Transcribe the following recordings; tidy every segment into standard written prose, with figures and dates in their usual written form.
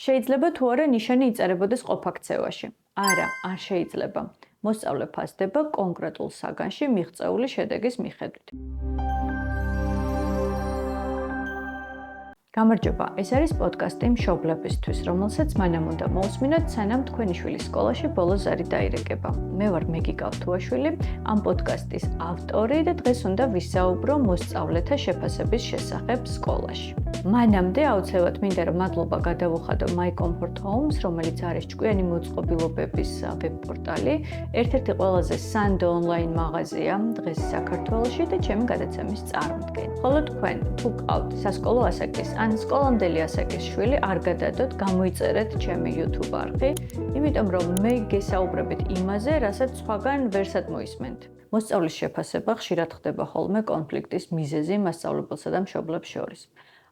შეიძლება თუ არა ნიშანი იწერებოდეს ყოფაქცევაში? არა, არ შეიძლება. მოსწავლე ფასდება კონკრეტულ საგანში მიღწეული შედეგის მიხედვით. გამარჯობა, ეს არის პოდკასტი მშობლებისთვის, რომელსაც მანამ უნდა მოусმინოთ, სანამ თქვენი შვილის სკოლაში ბოლო ზარი დაირეკება. მე ვარ მეგი კავთუაშვილი, ამ პოდკასტის ავტორი და დღეს უნდა ვისაუბრო მოსწავლეთა შეფასების შესახებ სკოლაში. მანამდე აუცილებლად მინდა რომ მადლობა გადავუხადო My Comfort Homes, რომელიც არის ჭკვიანი მოწყობილობების ვებ-პორტალი, ერთ-ერთი ყველაზე სანდო ონლაინ მაღაზია დღეს საქართველოში და ჩემი გადაცემის წარმოდგენი. ხოლო თქვენ თუ გყავთ სასკოლო ასაკის ან სკოლამდელი ასაკის შვილი, არ გადადოთ, გამოიწერეთ ჩემი YouTube არხი, იმიტომ რომ მე გესაუბრებით იმაზე, რასაც სხვაგან ვერსად მოისმენთ. მოსწავლის შეფასება ხშირად ხდება ხოლმე კონფლიქტის მიზეზი მასწავლებელსა და მშობლებს შორის.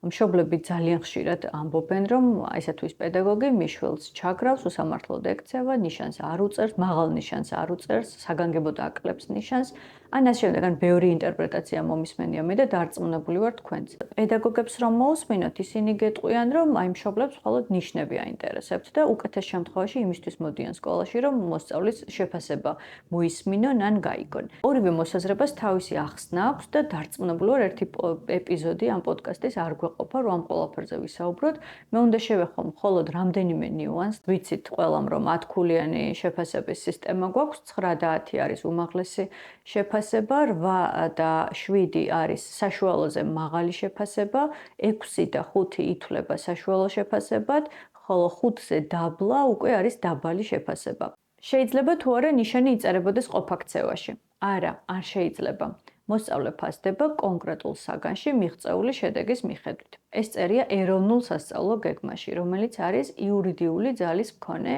მშობლები ძალიან ხშირად ამბობენ, რომ ესათვის პედაგოგი მის შვილს ჩაგრავს, უსამართლოდ ექცევა, ნიშანს არ უწერს, მაღალ ნიშანს არ უწერს, საგანგებოდ აკლებს ნიშანს, ან ასე შემდეგ, ან ბევრი ინტერპრეტაცია მომისმენია მე და დარწმუნებული ვარ თქვენც. პედაგოგებს რომ მოусმინოთ, ისინი გეტყვიან, რომ აი მშობლებს მხოლოდ ნიშნები აინტერესებთ და უკეთეს შემთხვევაში იმისთვის მოდიან სკოლაში, რომ მოსწავლის შეფასება მოისმინონ ან გაიგონ. ორივე მოსაზრებას თავისი ახსნა აქვს და დარწმუნებული ვარ, ერთი ეპიზოდი ამ პოდკასტის არ გვეყოფა, რომ ამ ყველაფერზე ვისაუბროთ. მე უნდა შევეხო მხოლოდ რამდენიმე ნიუანსს. ვიცით ყველამ, რომ 10-ქულიანი შეფასების სისტემა გვაქვს, 9 და 10 არის უმაღლესი შეფასება, 8 და 7 არის საშუალოზე მაღალი შეფასება, 6 და 5 ითვლება საშუალო შეფასებად, ხოლო 5-ზე დაბლა უკვე არის დაბალი შეფასება. შეიძლება თუ არა ნიშანი იწერებოდეს ყოფაქცევაში? არა, არ შეიძლება. მოსწავლე ფასდება კონკრეტულ საგანში მიღწეული შედეგის მიხედვით. ეს წერია ეროვნულ სასწავლო გეგმაში, რომელიც არის იურიდიული ძალის მქონე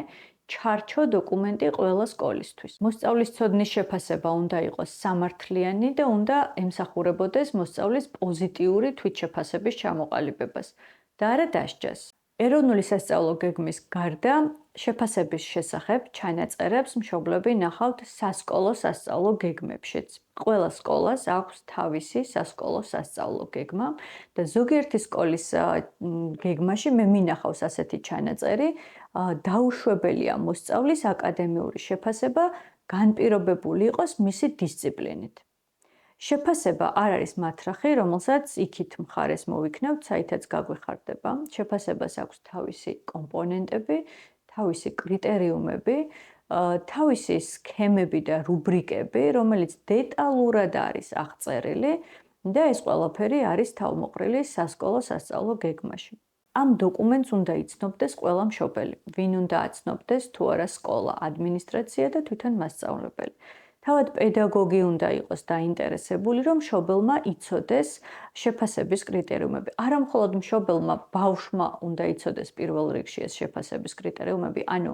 ჩარჩო დოკუმენტი ყველა სკოლისთვის. მოსწავლის ცოდნის შეფასება უნდა იყოს სამართლიანი და უნდა ემსახურებოდეს მოსწავლის პოზიტიური თვითშეფასების ჩამოყალიბებას და არა დასჯას. ეროვნული სასწავლო გეგმის გარდა შეფასების შესახებ ჩანაწერებს მშობლები ნახავთ სასკოლო სასწავლო გეგმებშიც. ყველა სკოლას აქვს თავისი სასკოლო სასწავლო გეგმა და ზოგიერთი სკოლის გეგმაში მე მინახავს ასეთი ჩანაწერი, დაუშვებელია მოსწავლის აკადემიური შეფასება განპირობებული იყოს მისი დისციპლინით. შეფასება არ არის მათრახი, რომელსაც იქით მხარეს მოვიქნევთ, საითაც გაგვეხარდება. შეფასებას აქვს თავისი კომპონენტები, თავისი კრიტერიუმები, თავისი სქემები და რუბრიკები, რომელიც დეტალურად არის აღწერილი და ეს ყველაფერი არის თავმოყრილი სასკოლო სასწავლო გეგმაში. ამ დოკუმენტს უნდა იცნობდეს ყველა მშობელი, ვინ უნდა აცნობდეს თუ არა სკოლა, ადმინისტრაცია და თვითონ მასწავლებელი. თავად პედაგოგი უნდა იყოს დაინტერესებული, რომ მშობელმა იცოდეს შეფასების კრიტერიუმები. არა მხოლოდ მშობელმა, ბავშვმა უნდა იცოდეს პირველ რიგში ეს შეფასების კრიტერიუმები, ანუ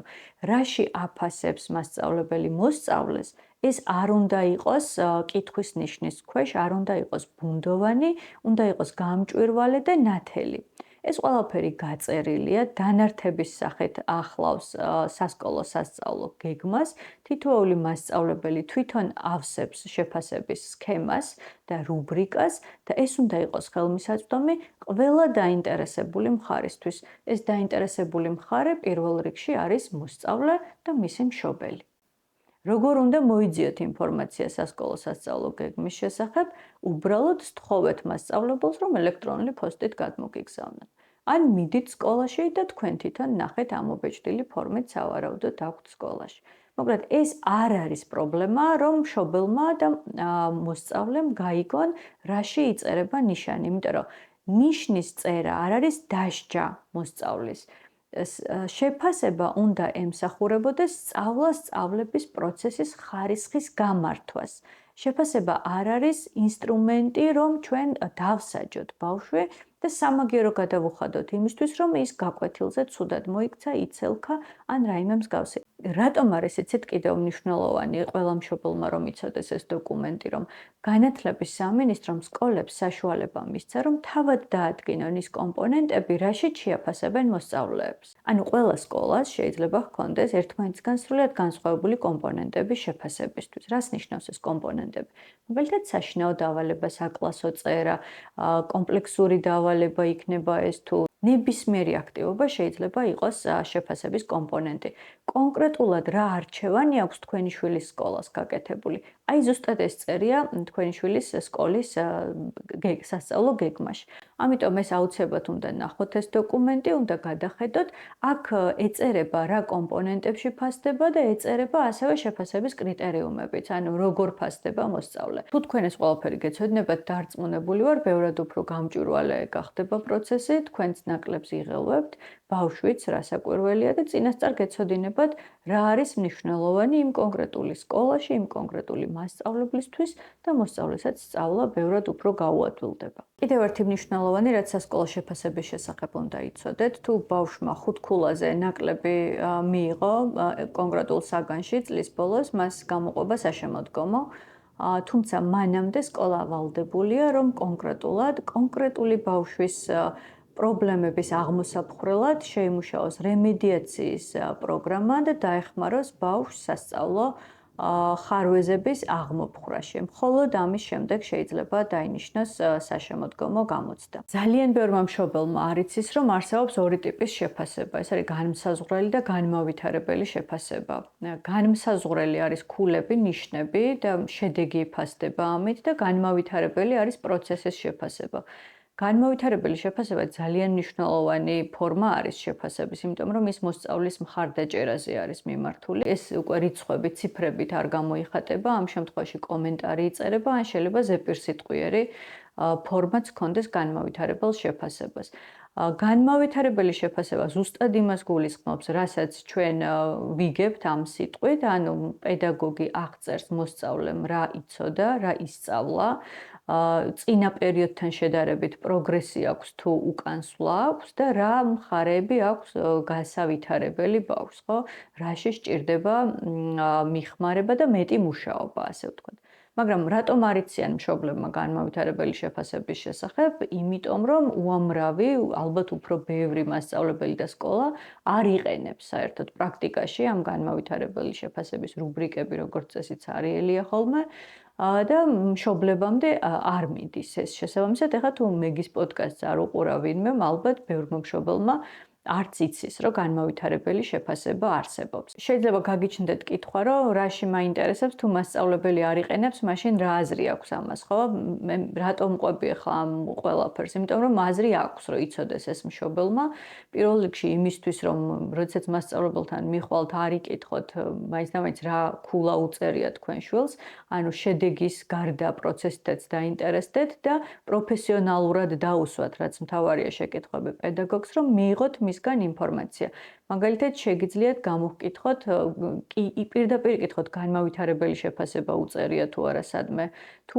რაში აფასებს მასწავლებელი მოსწავლეს, ეს არ უნდა იყოს კითხვის ნიშნის ქვეშ, არ უნდა იყოს ბუნდოვანი, უნდა იყოს გამჭვირვალე და ნათელი. ეს ყველაფერი გაწერილია, დანართების სახით ახლავს სასკოლო სასწავლო გეგმას, თითოეული მასწავლებელი თვითონ ავსებს შეფასების სქემას და რუბრიკას და ეს უნდა იყოს ხელმისაწვდომი ყველა დაინტერესებული მხარისთვის. ეს დაინტერესებული მხარე პირველ რიგში არის მოსწავლე და მისი მშობელი. როგორ უნდა მოიძიოთ ინფორმაცია სასკოლო სასწავლო გეგმის შესახებ? უბრალოდ სთხოვეთ მასწავლებელს, რომ ელექტრონული პოსტით გადმოგიგზავნოთ. ან მიდით სკოლაში და თქვენ თვითონ ნახეთ ამობეჭდილი ფორმით სავარაუდოდ აქვთ სკოლაში. მოკლედ, ეს არ არის პრობლემა, რომ მშობელმა და მოსწავლემ გაიგონ, რაში იწერება ნიშანი, იმიტომ რომ ნიშნის წერა არ არის დასჯა მოსწავლის. შეფასება უნდა ემსახურებოდეს სწავლა-სწავლების პროცესის ხარისხის გამართვას. შეფასება არ არის ინსტრუმენტი, რომ ჩვენ დავსაჯოთ ბავშვი და სამაგიერო გადავუხადოთ იმისთვის, რომ ის გაკვეთილზე ცუდად მოიქცა, იცელქა ან რაიმე მსგავსი. რატომ არის იცით კიდევ მნიშვნელოვანი ყველა მშობელმა რომ იცოდეს ეს დოკუმენტი, რომ განათლების სამინისტრომ სკოლებს საშუალება მისცა, რომ თავად დაადგინონ ის კომპონენტები, რაშიც შეაფასებენ მოსწავლეებს. ანუ ყველა სკოლას შეიძლება ჰქონდეს ერთმანეთისგან სრულად განსხვავებული კომპონენტები შეფასებისთვის. რას ნიშნავს ეს კომპონენტები? მაგალითად, საშინაო დავალება, საკლასო წერა, კომპლექსური დავალება იქნება ეს თუ ნებისმიერი აქტივობა შეიძლება იყოს შეფასების კომპონენტი. კონკრეტულად რა არჩევანი აქვს თქვენი შვილის სკოლას გაკეთებული? აი ზუსტად ეს წერია თქვენი შვილის სკოლის სასწავლო გეგმაში. ამიტომ ეს აუცილებლად უნდა ნახოთ ეს დოკუმენტი, უნდა გადახედოთ, აქ ეწერება რა კომპონენტებში ფასდება და ეწერება ასევე შეფასების კრიტერიუმებიც, ანუ როგორ ფასდება მოსწავლე. თუ თქვენ ეს ყველაფერი გეცოდნებათ, დარწმუნებული ვარ, ბევრად უფრო გამჭვირვალე გახდება პროცესი, თქვენც ნაკლებს იღელვებთ, ბავშვიც რასაკვირველია და წინასწარ გეცოდინებათ, რა არის მნიშვნელოვანი იმ კონკრეტული სკოლაში, იმ კონკრეტული მასწავლებლისთვის და მოსწავლესაც სწავლა ბევრად უფრო გაუადვილდება. კიდევ ერთი მნიშვნელოვანი, რაც სასკოლო შეფასების შესახებ უნდა იცოდეთ, თუ ბავშვმა 5 ქულაზე ნაკლები მიიღო კონკრეტულ საგანში წლის ბოლოს, მას გამოყვება საშემოდგომო. თუმცა მანამდე სკოლა ვალდებულია, რომ კონკრეტული ბავშვის პრობლემების აღმოსაფხვრელად შეიმუშაოს რემედიაციის პროგრამა და დაეხმაროს ბავშვს სასწავლო ხარვეზების აღმოფხვრაში. მხოლოდ ამის შემდეგ შეიძლება დაინიშნოს საშემოდგომო გამოცდა. ძალიან ბევრმა მშობელმა არ იცის, რომ არსებობს ორი ტიპის შეფასება. ეს არის განმსაზღვრელი და განმავითარებელი შეფასება. განმსაზღვრელი არის ქულები, ნიშნები და შედეგი იფასდება ამით და განმავითარებელი არის პროცესის შეფასება. განმავითარებელი შეფასება ძალიან მნიშვნელოვანი ფორმა არის შეფასების, იმიტომ რომ ის მოსწავლის მხარდაჭერაზე არის მიმართული. ეს უკვე რიცხვები, ციფრებით არ გამოიხატება, ამ შემთხვევაში კომენტარი იწერება, ან შეიძლება ზეპირსიტყვიერი ფორმაც ჰქონდეს განმავითარებელ შეფასებას. განმავითარებელი შეფასება ზუსტად იმას გულისხმობს, რასაც ჩვენ ვიგებთ ამ სიტყვით, ანუ პედაგოგი აღწერს მოსწავლემ რა იცოდა, რა ისწავლა, წინა პერიოდთან შედარებით პროგრესი აქვს თუ უკანსვლა აქვს და რა მხარეები აქვს გასავითარებელი ბავშვს, ხო? რაში სჭირდება მიხმარება და მეტი მუშაობა, ასე ვთქვათ. მაგრამ რატომ არ იციან მშობლებმა განმავითარებელი შეფასების შესახებ? იმიტომ რომ უამრავი, ალბათ უფრო ბევრი მასწავლებელი და სკოლა არ იყენებს საერთოდ პრაქტიკაში ამ განმავითარებელი შეფასების რუბრიკები, როგორც წესით არიელია ხოლმე. და მშობლებამდე არ მიდის ეს შესაბამისად. ეხლა თუ მეგის პოდკასტს არ უყურა ვინმე, ალბათ ბევრმა მშობელმა არც იცის, რომ განმავითარებელი შეფასება არსებობს. შეიძლება გაგიჩნდეთ კითხვა, რომ რაში მაინტერესებს, თუ მასწავლებელი არ იყენებს, მაშინ რა აზრი აქვს ამას, ხო? მე რატომ ყვები ახლა ამ ყველაფერს? იმიტომ რომ აზრი აქვს, რომ იცოდეს ეს მშობელმა. პირველ რიგში იმისთვის, რომ როდესაც მასწავლებელთან მიხვალთ, არ იკითხოთ, მაინც და მაინც რა ქულა უწერია თქვენ შვილს, ანუ შედეგის გარდა პროცესითაც დაინტერესდეთ და პროფესიონალურად დაუსვათ, რაც მთავარია შეკითხვები პედაგოგს, რომ მიიღოთ მისგან ინფორმაცია. მაგალითად, შეგიძლიათ გამოვკითხოთ, პირდაპირ იკითხოთ, განმავითარებელი შეფასება უწერია თუ არა სადმე. თუ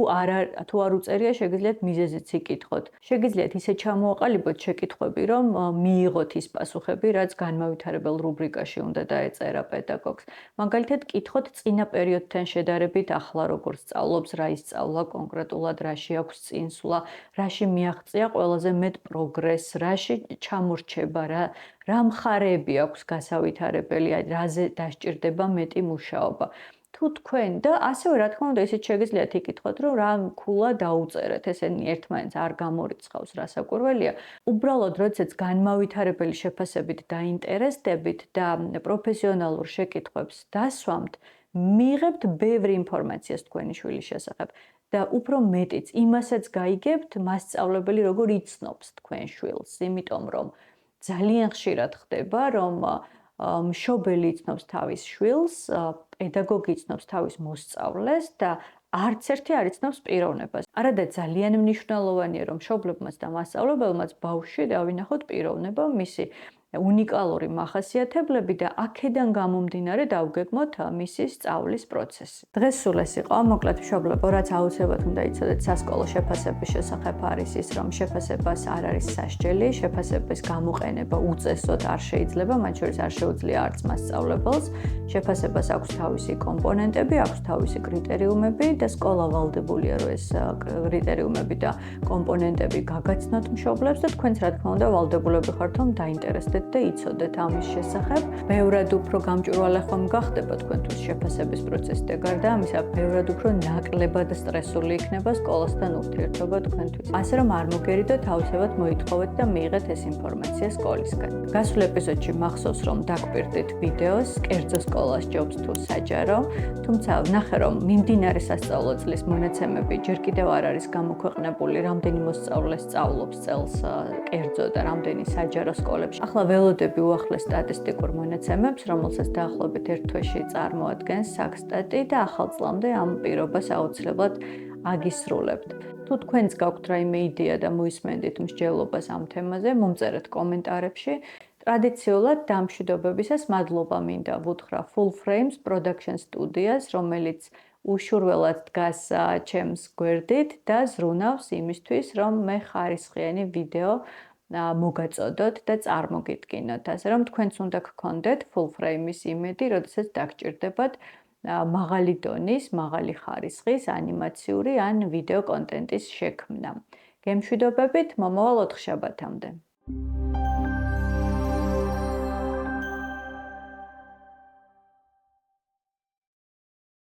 არ უწერია, შეგიძლიათ მიზეზიც იკითხოთ. შეგიძლიათ ისე ჩამოაყალიბოთ შეკითხვები, რომ მიიღოთ ის პასუხები, რაც განმავითარებელ რუბრიკაში უნდა დაეწერა პედაგოგს. მაგალითად, კითხოთ წინა პერიოდთან შედარებით ახლა როგორ სწავლობს, რა ისწავლა კონკრეტულად, რაში აქვს წინსვლა, რაში მიაღწია ყველაზე მეტ პროგრესს, რაში ჩამორჩება, რა მხარეები აქვს გასავითარებელი, რაზე დასჭირდება მეტი მუშაობა. თუ თქვენ და ასევე რა თქმა უნდა ისიც შეგიძლიათ იკითხოთ, რომ რა ქულა დაუწერეთ, ესენი ერთმანეთს არ გამორიცხავს, რასაკვირველია. უბრალოდ როდესაც განმავითარებელი შეფასებით დაინტერესდებით და პროფესიონალურ შეკითხვებს დასვამთ, მიიღებთ ბევრი ინფორმაციას თქვენი შვილის შესახებ. და უფრო მეტიც, იმასაც გაიგებთ, მასწავლებელი როგორ იცნობს თქვენ შვილს, იმიტომ რომ ძალიან ხშირად ხდება, რომ მშობელი იცნობს თავის შვილს, პედაგოგი იცნობს თავის მოსწავლეს და არც ერთი არ იცნობს პიროვნებას. არადა ძალიან მნიშვნელოვანია, რომ მშობლებმაც და მასწავლებელმაც ბავშვში დავინახოთ პიროვნება, მისი უნიკალური მახასიათებლები და აქედან გამომდინარე დავგეგმოთ მისი სწავლის პროცესი. დღეს სულ ეს იყო, მოკლედ მშობლებო, რაც აუცილებლად უნდა იცოდეთ სასკოლო შეფასების შესახებ არის ის, რომ შეფასებას არ არის სასჯელი, შეფასების გამოყენება უწესოდ არ შეიძლება, მათ შორის არ შეუძლია არც მასწავლებელს. შეფასებას აქვს თავისი კომპონენტები, აქვს თავისი კრიტერიუმები და სკოლა ვალდებულია, რომ ეს კრიტერიუმები და კომპონენტები გაგაცნოთ მშობლებს და თქვენც რა თქმა უნდა ვალდებულები ხართ, რომ დაინტერესდეთ გავხსნათ და იცოდეთ ამის შესახებ. ბევრად უფრო გამჭვირვალე ხომ გახდება თქვენთვის შეფასების პროცესი და გარდა ამისა, ბევრად უფრო ნაკლებად სტრესული იქნება სკოლასთან ურთიერთობა თქვენთვის. ასე რომ არ მოგერიდოთ, თავისებად მოითხოვეთ და მიიღეთ ეს ინფორმაცია სკოლისგან. გასულ ეპიზოდში მახსოვს, რომ დაგკვირდით ვიდეოს, კერძო სკოლას ჯობს თუ საჯარო, თუმცა ვნახე, რომ მიმდინარე სასწავლო წლის მონაცემები ჯერ კიდევ არ არის გამოქვეყნებული, რამდენი მოსწავლე სწავლობს წელს კერძო და რამდენი საჯარო სკოლებში. ახლა ველოდები უახლეს სტატისტიკურ მონაცემებს, რომელსაც დაახლოებით ერთ თვეში წარმოადგენს საქსტატი და ახალ წლამდე ამ პირობას აუცილებლად აგისრულებთ. თუ თქვენს გაქვთ რაიმე იდეა და მოისმენდით მსჯელობას ამ თემაზე, მომწერეთ კომენტარებში. ტრადიციულად დამშვიდობებისას მადლობა მინდა ვუთხრა Full Frames Production Studios, რომელიც უშურველად დგას ჩემს გვერდით და ზრუნავს იმისთვის, რომ მე ხარისხიანი ვიდეო მოგაწოდოთ და წარმოგიდგინოთ. ასე რომ თქვენც უნდა გქონდეთ Full Frame-ის იმედი, როდესაც დაგჭირდებათ მაღალი დონის, მაღალი ხარისხის ანიმაციური ან ვიდეო კონტენტის შექმნა. გემშვიდობებით, მომავალ 4 შაბათამდე.